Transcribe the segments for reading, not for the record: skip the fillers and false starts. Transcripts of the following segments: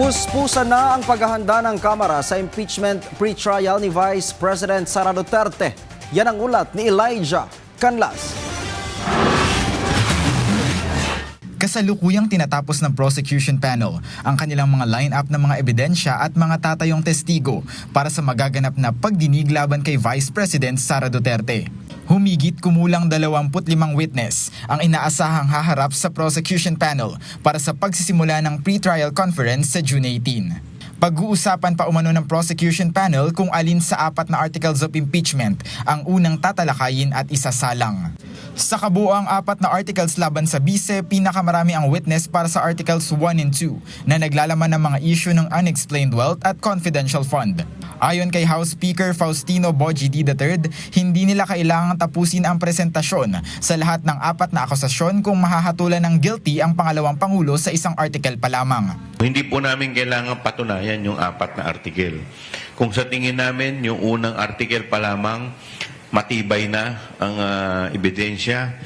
Puspusan na ang paghahanda ng Kamara sa impeachment pre-trial ni Vice President Sara Duterte. Yan ang ulat ni Elijah Canlas. Kasalukuyang tinatapos ng prosecution panel ang kanilang mga line-up ng mga ebidensya at mga tatayong testigo para sa magaganap na pagdinig laban kay Vice President Sara Duterte. Humigit kumulang 25 witness ang inaasahang haharap sa prosecution panel para sa pagsisimula ng pre-trial conference sa June 18. Pag-uusapan pa umano ng prosecution panel kung alin sa 4 na articles of impeachment ang unang tatalakayin at isasalang. Sa kabuoang 4 na articles laban sa bise, pinakamarami ang witness para sa articles 1 and 2 na naglalaman ng mga issue ng unexplained wealth at confidential fund. Ayon kay House Speaker Faustino Bogie III, hindi nila kailangang tapusin ang presentasyon sa lahat ng 4 na akusasyon kung mahahatulan ng guilty ang pangalawang pangulo sa isang article pa lamang. Hindi po namin kailangan patunayan yung 4 na article. Kung sa tingin namin yung unang article pa lamang matibay na ang ebidensya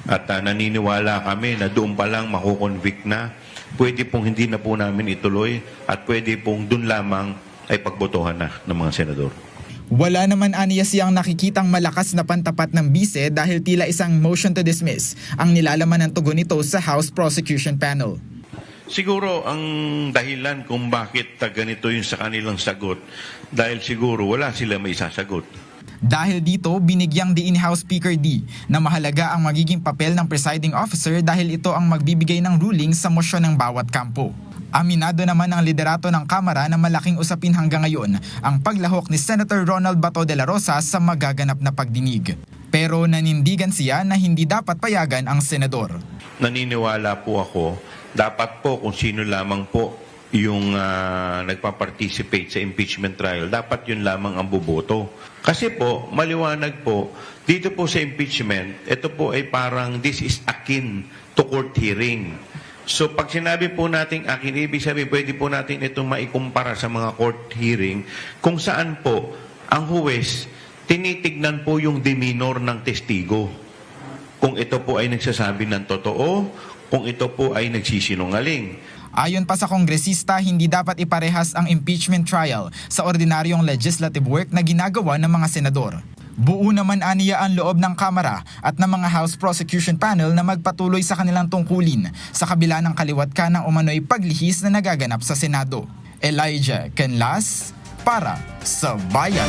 at naniniwala kami na doon pa lang makukonvict na, pwede pong hindi na po namin ituloy at pwede pong doon lamang ay pagbotohan na ng mga senador. Wala naman aniya siyang nakikitang malakas na pantapat ng bise dahil tila isang motion to dismiss ang nilalaman ng tugon nito sa House Prosecution Panel. Siguro ang dahilan kung bakit ganito yung sa kanilang sagot, dahil siguro wala sila may sasagot. Dahil dito, binigyang diin ni House Speaker D na mahalaga ang magiging papel ng presiding officer dahil ito ang magbibigay ng ruling sa mosyon ng bawat kampo. Aminado naman ang liderato ng Kamara na malaking usapin hanggang ngayon ang paglahok ni Senator Ronald Bato de la Rosa sa magaganap na pagdinig. Pero nanindigan siya na hindi dapat payagan ang senador. Naniniwala po ako, dapat po kung sino lamang po yung nagpa-participate sa impeachment trial, dapat yun lamang ang boboto. Kasi po, maliwanag po, dito po sa impeachment, ito po ay parang this is akin to court hearing. So pag sinabi po natin akin, ibig sabihin pwede po natin itong maikumpara sa mga court hearing kung saan po ang huwes tinitignan po yung demeanor ng testigo. Kung ito po ay nagsasabi ng totoo, kung ito po ay nagsisinungaling. Ayon pa sa kongresista, hindi dapat iparehas ang impeachment trial sa ordinaryong legislative work na ginagawa ng mga senador. Buo naman aniya ang loob ng Kamara at ng mga House Prosecution Panel na magpatuloy sa kanilang tungkulin sa kabila ng kaliwat ka ng umano'y paglihis na nagaganap sa Senado. Elijah Canlas para sa Bayan.